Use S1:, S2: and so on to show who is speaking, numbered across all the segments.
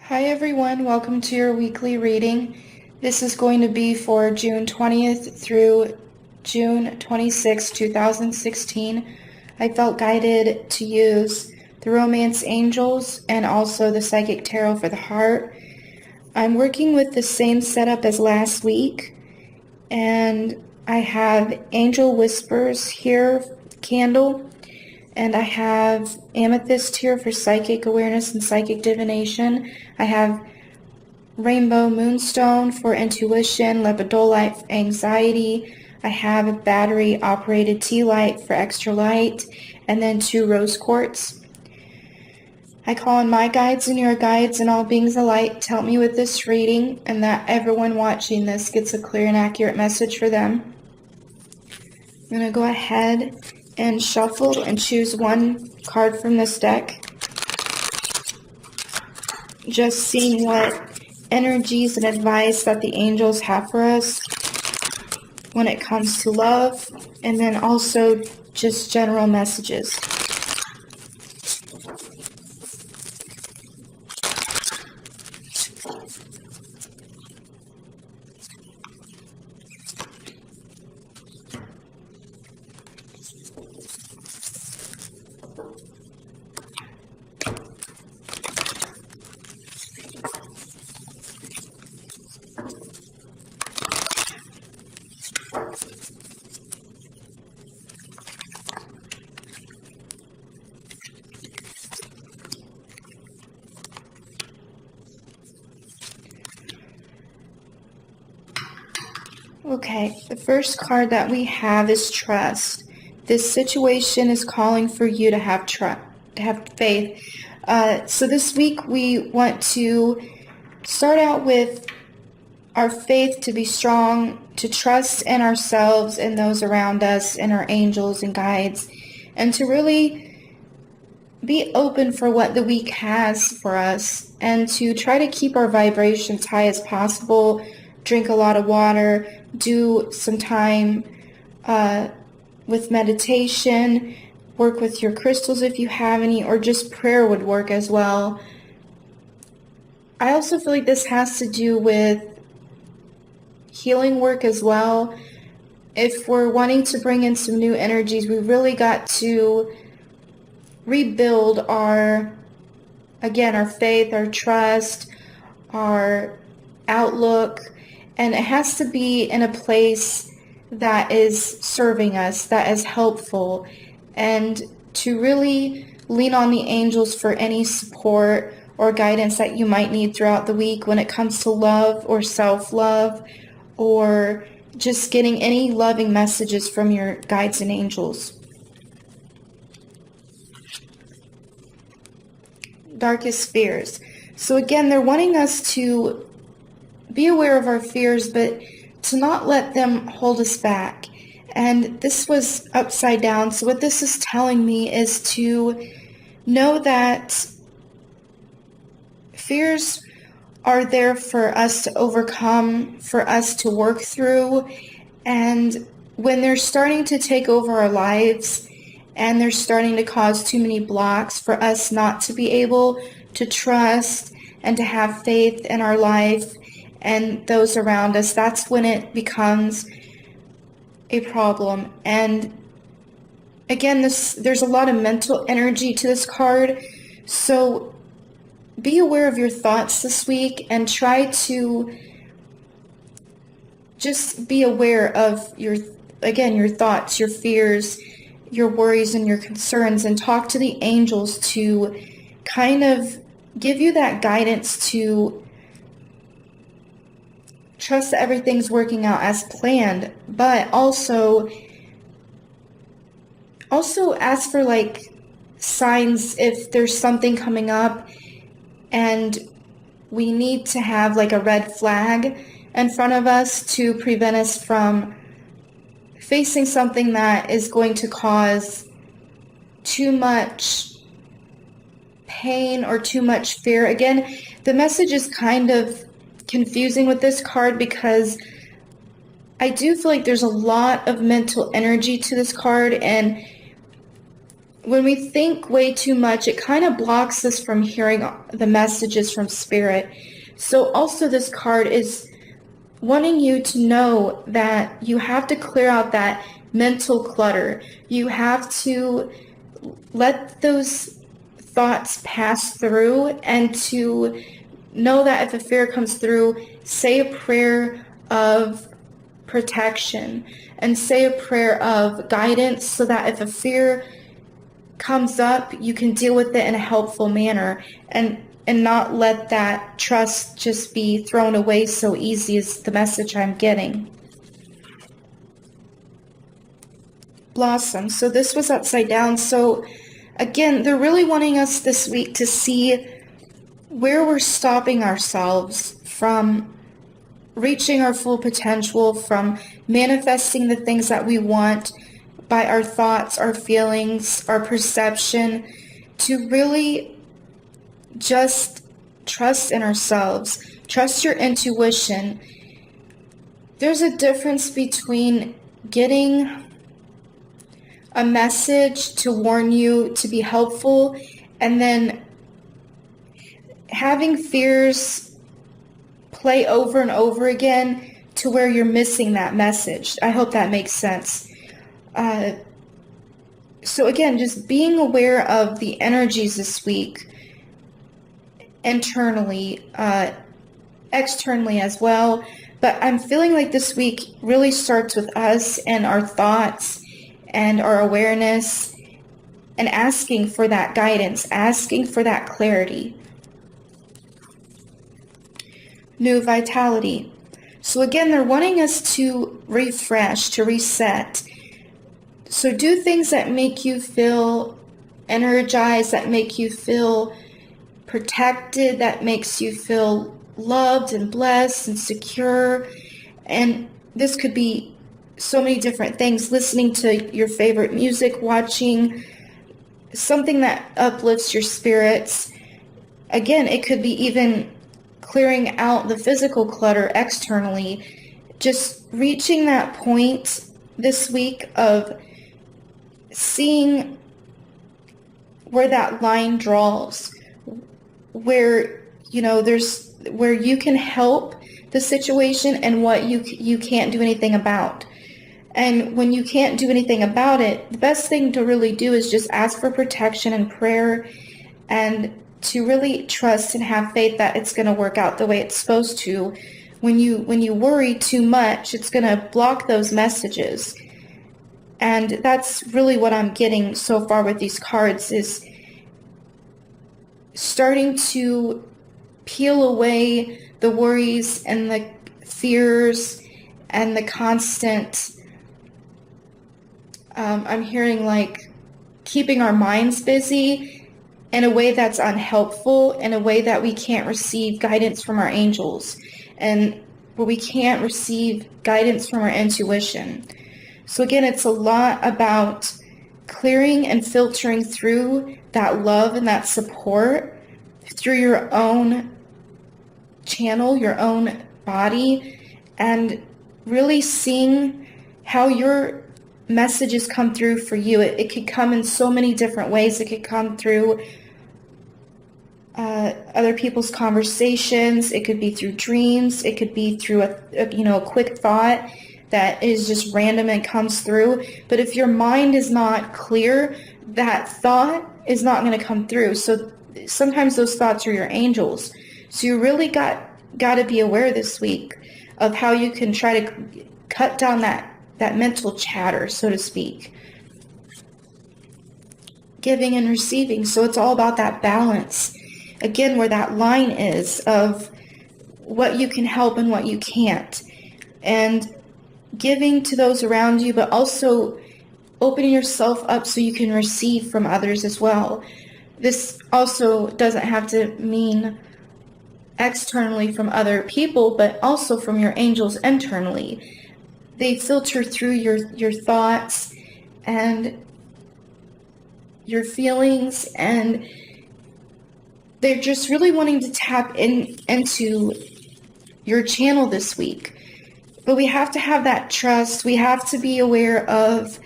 S1: Hi everyone, welcome to your weekly reading. This is going to be for June 20th through June 26th, 2016. I felt guided to use the Romance Angels and also the Psychic Tarot for the Heart. I'm working with the same setup as last week, and I have Angel Whispers here, candle, and I have Amethyst here for psychic awareness and psychic divination. I have Rainbow Moonstone for intuition, Lepidolite for anxiety. I have a battery operated tea light for extra light, and then 2 rose quartz. I call on my guides and your guides and all beings of light to help me with this reading, and that everyone watching this gets a clear and accurate message for them. I'm going to go ahead and shuffle and choose one card from this deck. Just seeing what energies and advice that the angels have for us when it comes to love, and then also just general messages. Okay, the first card that we have is trust. This situation is calling for you to have trust, to have faith. So this week we want to start out with our faith to be strong, to trust in ourselves and those around us and our angels and guides, and to really be open for what the week has for us, and to try to keep our vibrations high as possible. Drink a lot of water, do some time with meditation, work with your crystals if you have any, or just prayer would work as well. I also feel like this has to do with healing work as well. If we're wanting to bring in some new energies, we really got to rebuild our faith, our trust, our outlook. And it has to be in a place that is serving us, that is helpful, and to really lean on the angels for any support or guidance that you might need throughout the week when it comes to love or self-love, or just getting any loving messages from your guides and angels. Darkest fears. So again, they're wanting us to be aware of our fears, but to not let them hold us back. And this was upside down. So what this is telling me is to know that fears are there for us to overcome, for us to work through. And when they're starting to take over our lives and they're starting to cause too many blocks for us not to be able to trust and to have faith in our life and those around us, that's when it becomes a problem. And again, there's a lot of mental energy to this card, so be aware of your thoughts this week and try to just be aware of your thoughts, your fears, your worries, and your concerns, and talk to the angels to kind of give you that guidance to trust that everything's working out as planned, but also ask for signs if there's something coming up and we need to have a red flag in front of us to prevent us from facing something that is going to cause too much pain or too much fear. Again, the message is kind of confusing with this card because I do feel like there's a lot of mental energy to this card, and when we think way too much, it kind of blocks us from hearing the messages from Spirit. So also this card is wanting you to know that you have to clear out that mental clutter. You have to let those thoughts pass through, and to know that if a fear comes through, say a prayer of protection and say a prayer of guidance, so that if a fear comes up, you can deal with it in a helpful manner, and not let that trust just be thrown away so easy, is the message I'm getting. Blossom. So this was upside down. So again, they're really wanting us this week to see where we're stopping ourselves from reaching our full potential, from manifesting the things that we want by our thoughts, our feelings, our perception, to really just trust in ourselves, trust your intuition. There's a difference between getting a message to warn you, to be helpful, and then having fears play over and over again to where you're missing that message. I hope that makes sense. So again, just being aware of the energies this week, internally, externally as well. But I'm feeling like this week really starts with us and our thoughts and our awareness, and asking for that guidance, asking for that clarity. New vitality. So again, they're wanting us to refresh, to reset. So do things that make you feel energized, that make you feel protected, that makes you feel loved and blessed and secure. And this could be so many different things: listening to your favorite music, watching something that uplifts your spirits. Again, it could be even clearing out the physical clutter externally, just reaching that point this week of seeing where that line draws, where there's where you can help the situation and what you can't do anything about. And when you can't do anything about it, the best thing to really do is just ask for protection and prayer, and to really trust and have faith that it's going to work out the way it's supposed to. When you worry too much, it's going to block those messages. And that's really what I'm getting so far with these cards, is starting to peel away the worries and the fears and the constant, I'm hearing like keeping our minds busy in a way that's unhelpful, in a way that we can't receive guidance from our angels, and where we can't receive guidance from our intuition. So again, it's a lot about clearing and filtering through that love and that support through your own channel, your own body, and really seeing how your messages come through for you. It could come in so many different ways. It could come through other people's conversations. It could be through dreams. It could be through a quick thought that is just random and comes through. But if your mind is not clear, that thought is not going to come through. So sometimes those thoughts are your angels. So you really got to be aware this week of how you can try to cut down that mental chatter, so to speak. Giving and receiving. So it's all about that balance. Again, where that line is of what you can help and what you can't. And giving to those around you, but also opening yourself up so you can receive from others as well. This also doesn't have to mean externally from other people, but also from your angels internally. They filter through your thoughts and your feelings, and they're just really wanting to tap into your channel this week. But we have to have that trust. We have to be aware of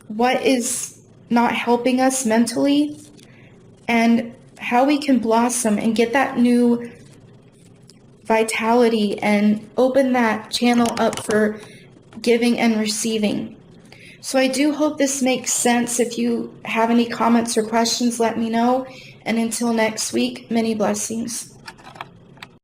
S1: what is not helping us mentally, and how we can blossom and get that new vitality and open that channel up for giving and receiving. So I do hope this makes sense. If you have any comments or questions, let me know. And until next week, many blessings.